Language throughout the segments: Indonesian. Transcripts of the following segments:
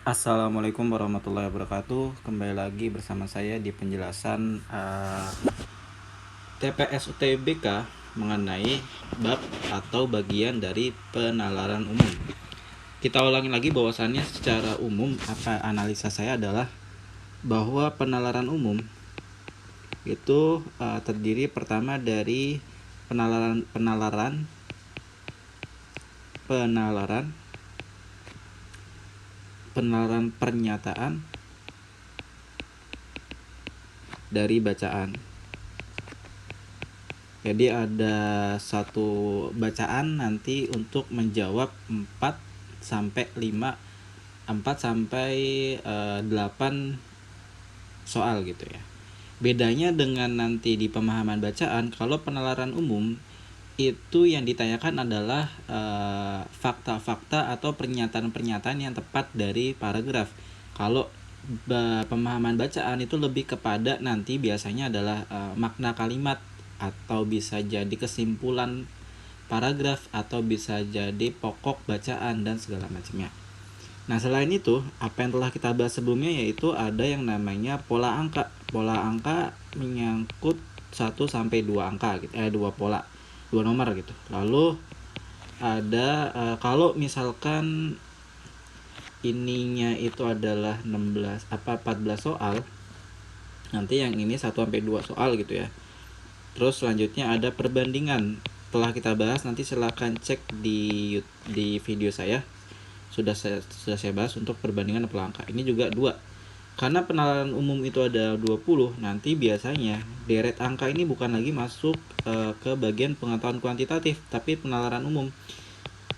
Assalamualaikum warahmatullahi wabarakatuh. Kembali lagi bersama saya di penjelasan TPS UTBK mengenai bab atau bagian dari penalaran umum. Kita ulangi lagi bahwasannya secara umum apa analisa saya adalah bahwa penalaran umum itu terdiri pertama dari penalaran pernyataan dari bacaan. Jadi ada satu bacaan nanti untuk menjawab 4 sampai 8 soal gitu ya. Bedanya dengan nanti di pemahaman bacaan, kalau penalaran umum itu yang ditanyakan adalah fakta-fakta atau pernyataan-pernyataan yang tepat dari paragraf. Kalau pemahaman bacaan itu lebih kepada nanti biasanya adalah makna kalimat, atau bisa jadi kesimpulan paragraf, atau bisa jadi pokok bacaan dan segala macamnya. Nah, selain itu, apa yang telah kita bahas sebelumnya yaitu ada yang namanya pola angka. Pola angka menyangkut 1 sampai 2 angka gitu. 2 nomor gitu. Lalu ada kalau misalkan ininya itu adalah 14 soal, nanti yang ini 1 sampai 2 soal gitu ya. Terus selanjutnya ada perbandingan. Telah kita bahas, nanti silahkan cek di video saya. Sudah saya bahas untuk perbandingan pola angka. Ini juga 2. Karena penalaran umum itu ada 20, nanti biasanya deret angka ini bukan lagi masuk ke bagian pengetahuan kuantitatif, tapi penalaran umum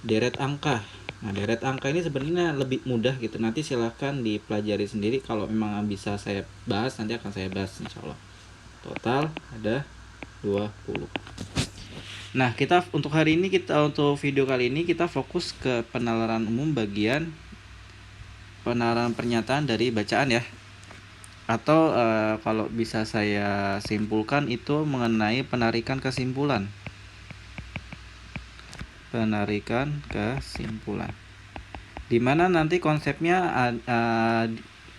deret angka. Nah, deret angka ini sebenarnya lebih mudah gitu. Nanti silahkan dipelajari sendiri. Kalau memang bisa saya bahas, nanti akan saya bahas insyaallah. Total ada 20. Nah, untuk video kali ini kita fokus ke penalaran umum bagian penalaran pernyataan dari bacaan ya. Atau kalau bisa saya simpulkan itu mengenai penarikan kesimpulan. Dimana nanti konsepnya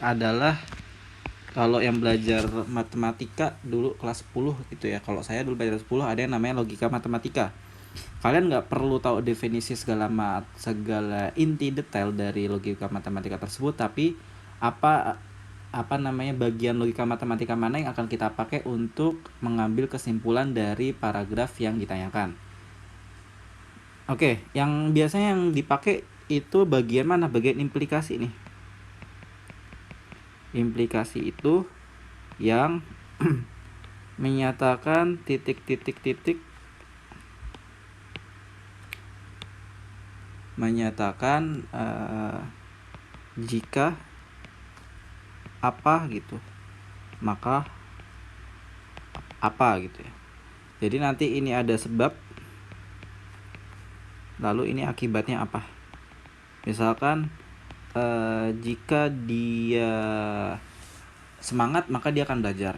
adalah, kalau yang belajar matematika dulu kelas 10 gitu ya. Kalau saya dulu belajar 10 ada yang namanya logika matematika. Kalian nggak perlu tahu definisi segala inti detail dari logika matematika tersebut, tapi bagian logika matematika mana yang akan kita pakai untuk mengambil kesimpulan dari paragraf yang ditanyakan. Oke, yang biasanya yang dipakai itu bagian mana? Bagian implikasi nih. Implikasi itu yang menyatakan menyatakan jika apa gitu, maka apa gitu ya. Jadi nanti ini ada sebab, lalu ini akibatnya apa. Misalkan jika dia semangat, maka dia akan belajar.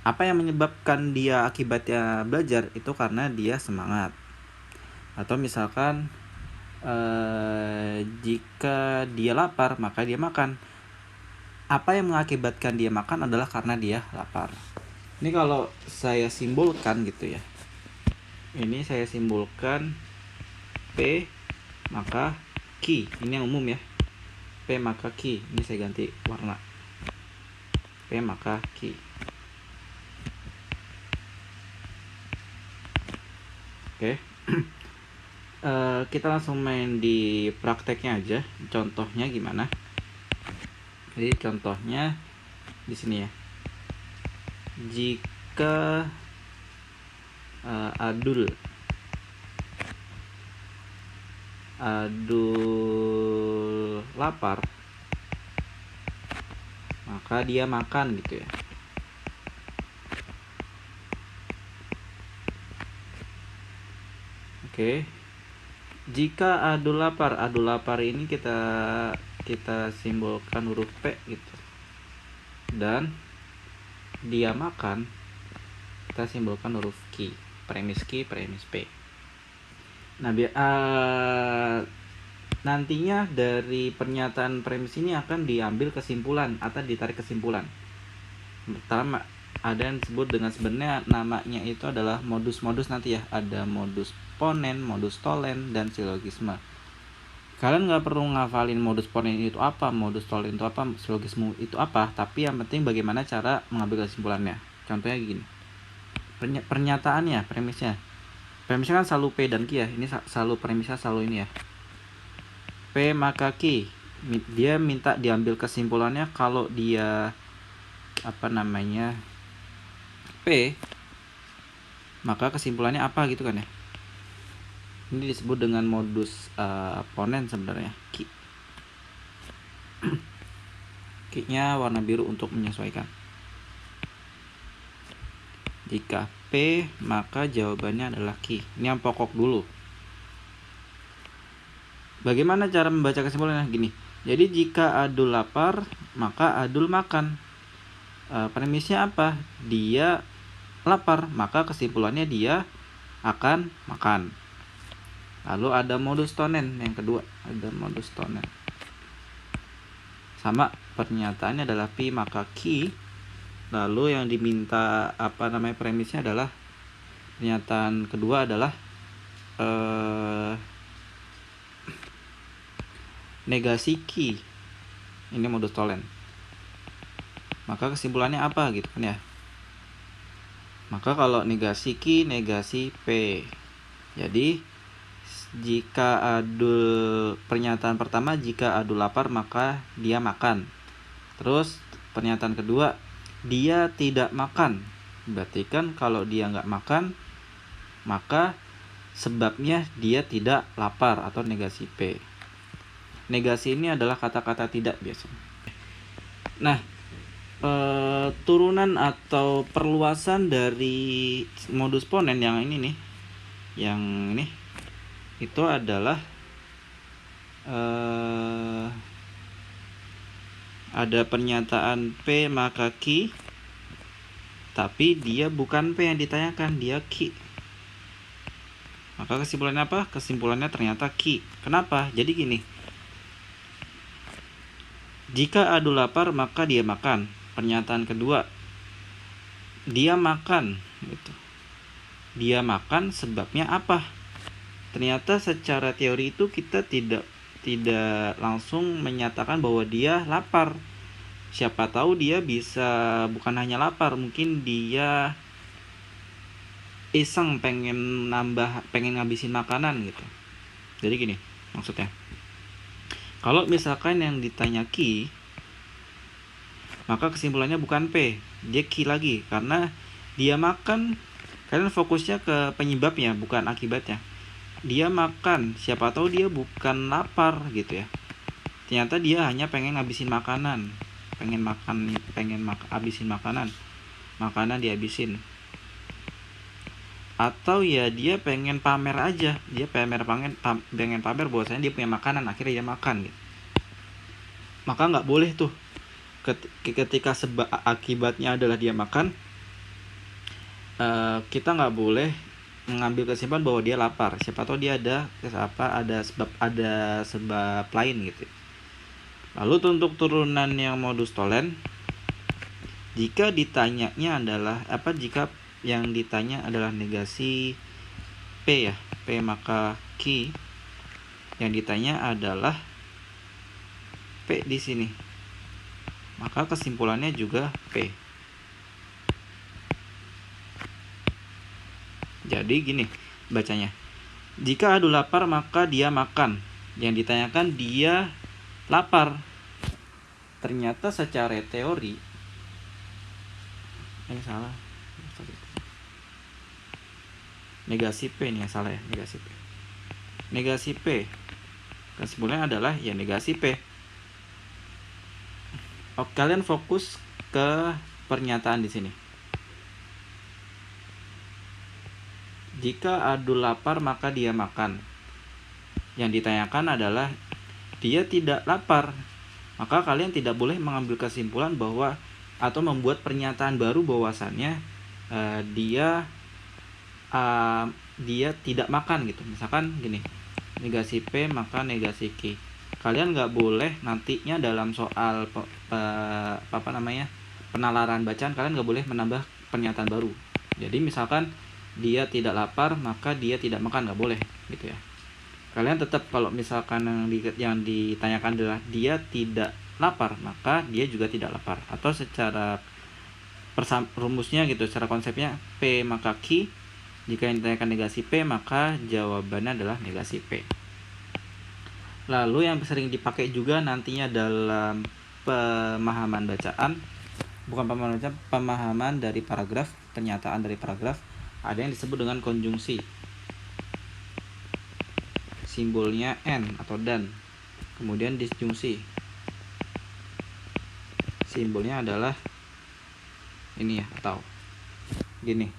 Apa yang menyebabkan dia akibatnya belajar? Itu karena dia semangat. Atau misalkan jika dia lapar, maka dia makan. Apa yang mengakibatkan dia makan adalah karena dia lapar. Ini kalau saya simbolkan gitu ya. Ini saya simbolkan P maka Q. Ini yang umum ya. P maka Q. Ini saya ganti warna. P maka Q. Oke. Kita langsung main di prakteknya aja. Contohnya gimana? Jadi contohnya di sini ya. Jika Adul lapar, maka dia makan gitu ya. Oke. Jika Adul lapar ini kita simbolkan huruf P gitu. Dan dia makan kita simbolkan huruf Q, premis P. Nah, nantinya dari pernyataan premis ini akan diambil kesimpulan atau ditarik kesimpulan. Pertama, ada yang disebut dengan sebenarnya namanya itu adalah modus-modus nanti ya. Ada modus ponen, modus tolen, dan silogisme. Kalian nggak perlu ngafalin modus ponen itu apa, modus tolen itu apa, silogisme itu apa, tapi yang penting bagaimana cara mengambil kesimpulannya. Contohnya gini, pernyataannya, premisnya kan selalu P dan Q ya. Ini selalu premisnya selalu ini ya, P maka Q. Dia minta diambil kesimpulannya kalau dia P, maka kesimpulannya apa gitu kan ya. Ini disebut dengan modus ponen sebenarnya. Q-nya warna biru untuk menyesuaikan. Jika P, maka jawabannya adalah Q. Ini yang pokok dulu. Bagaimana cara membaca kesimpulannya? Gini. Jadi jika Adul lapar, maka Adul makan. Premisnya apa? Dia lapar, maka kesimpulannya dia akan makan. Lalu ada modus tonen yang kedua, ada modus tonen. Sama, pernyataannya adalah P maka Q. Lalu yang diminta premisnya adalah pernyataan kedua adalah negasi Q. Ini modus tolen. Maka kesimpulannya apa gitu kan ya. Maka kalau negasi Q, negasi P. Jadi jika Adul, pernyataan pertama jika Adul lapar maka dia makan. Terus pernyataan kedua, dia tidak makan. Berarti kan kalau dia nggak makan, maka sebabnya dia tidak lapar atau negasi P. Negasi ini adalah kata-kata tidak biasanya. Nah, turunan atau perluasan dari modus ponen yang ini nih, yang ini itu adalah ada pernyataan P maka Q, tapi dia bukan P yang ditanyakan, dia Q. Maka kesimpulannya apa? Kesimpulannya ternyata Q. Kenapa? Jadi gini, jika Adul lapar maka dia makan. Pernyataan kedua, dia makan gitu. Dia makan sebabnya apa? Ternyata secara teori itu kita tidak langsung menyatakan bahwa dia lapar. Siapa tahu dia bisa bukan hanya lapar, mungkin dia iseng pengen ngabisin makanan gitu. Jadi gini maksudnya, kalau misalkan yang ditanya Q, maka kesimpulannya bukan P, dia Q lagi, karena dia makan. Kalian fokusnya ke penyebabnya bukan akibatnya. Dia makan, siapa tahu dia bukan lapar gitu ya. Ternyata dia hanya pengen ngabisin makanan, habisin makanan dihabisin. Atau ya dia pengen pamer aja, dia pengen pamer bahwasanya dia punya makanan, akhirnya dia makan gitu. Maka nggak boleh tuh ketika akibatnya adalah dia makan, kita nggak boleh mengambil kesimpulan bahwa dia lapar. Siapa tahu dia ada sebab lain gitu. Lalu untuk turunan yang modus tolen, jika ditanyanya adalah jika yang ditanya adalah negasi P ya, P maka Q, yang ditanya adalah P di sini, maka kesimpulannya juga P. Jadi gini bacanya, jika Adul lapar maka dia makan. Yang ditanyakan dia lapar. Ternyata secara teori salah. Negasi P nih yang salah ya, negasi P. Negasi P kesimpulannya adalah ya negasi P. Kalian fokus ke pernyataan di sini. Jika Adul lapar maka dia makan. Yang ditanyakan adalah dia tidak lapar. Maka kalian tidak boleh mengambil kesimpulan bahwa atau membuat pernyataan baru bahwasannya dia tidak makan gitu. Misalkan gini, negasi P maka negasi Q. Kalian nggak boleh nantinya dalam soal penalaran bacaan, kalian nggak boleh menambah pernyataan baru. Jadi misalkan dia tidak lapar maka dia tidak makan, nggak boleh gitu ya. Kalian tetap kalau misalkan yang ditanyakan adalah dia tidak lapar maka dia juga tidak lapar, atau secara rumusnya gitu, secara konsepnya P maka Q. Jika yang ditanyakan negasi P maka jawabannya adalah negasi P. Lalu yang sering dipakai juga nantinya dalam pemahaman bacaan, bukan pemahaman bacaan, pemahaman dari paragraf, pernyataan dari paragraf, ada yang disebut dengan konjungsi. Simbolnya N atau dan. Kemudian disjungsi. Simbolnya adalah ini ya, atau gini.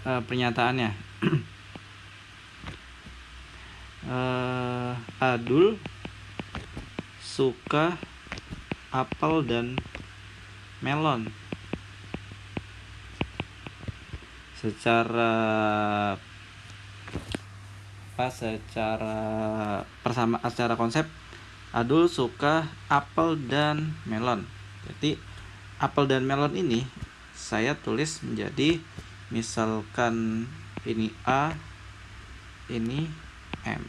Pernyataannya. Adul suka apel dan melon. Secara konsep, Adul suka apel dan melon. Jadi apel dan melon ini saya tulis menjadi, misalkan ini A, ini M.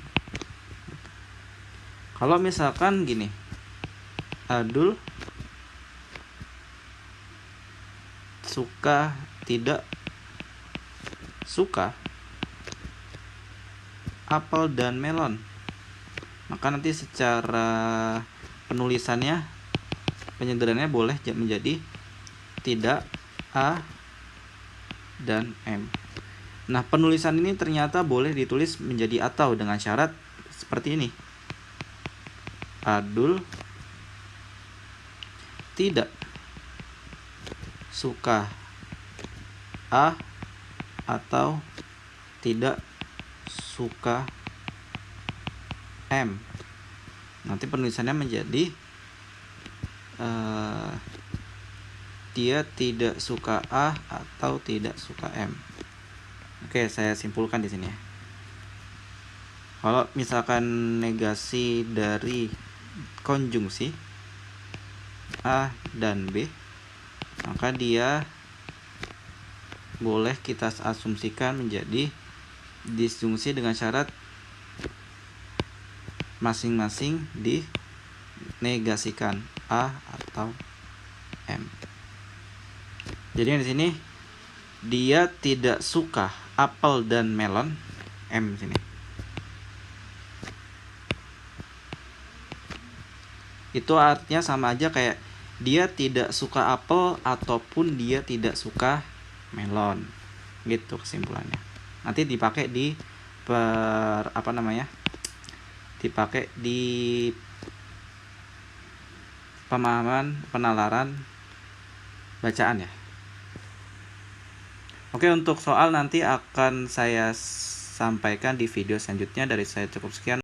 Kalau misalkan gini, Adul suka tidak suka apel dan melon, maka nanti secara penulisannya, penyederhanaannya boleh menjadi tidak A dan M. Nah, penulisan ini ternyata boleh ditulis menjadi atau dengan syarat seperti ini. Adul tidak suka A atau tidak suka M. Nanti penulisannya menjadi dia tidak suka A atau tidak suka M. Oke, saya simpulkan di sini ya. Kalau misalkan negasi dari konjungsi A dan B, maka dia boleh kita asumsikan menjadi disjungsi dengan syarat masing-masing dinegasikan A atau M. Jadi di sini dia tidak suka apel dan melon, M sini. Itu artinya sama aja kayak dia tidak suka apel ataupun dia tidak suka melon. Gitu kesimpulannya. Nanti dipakai di dipakai di pemahaman penalaran bacaan ya. Oke, untuk soal nanti akan saya sampaikan di video selanjutnya. Dari saya cukup sekian.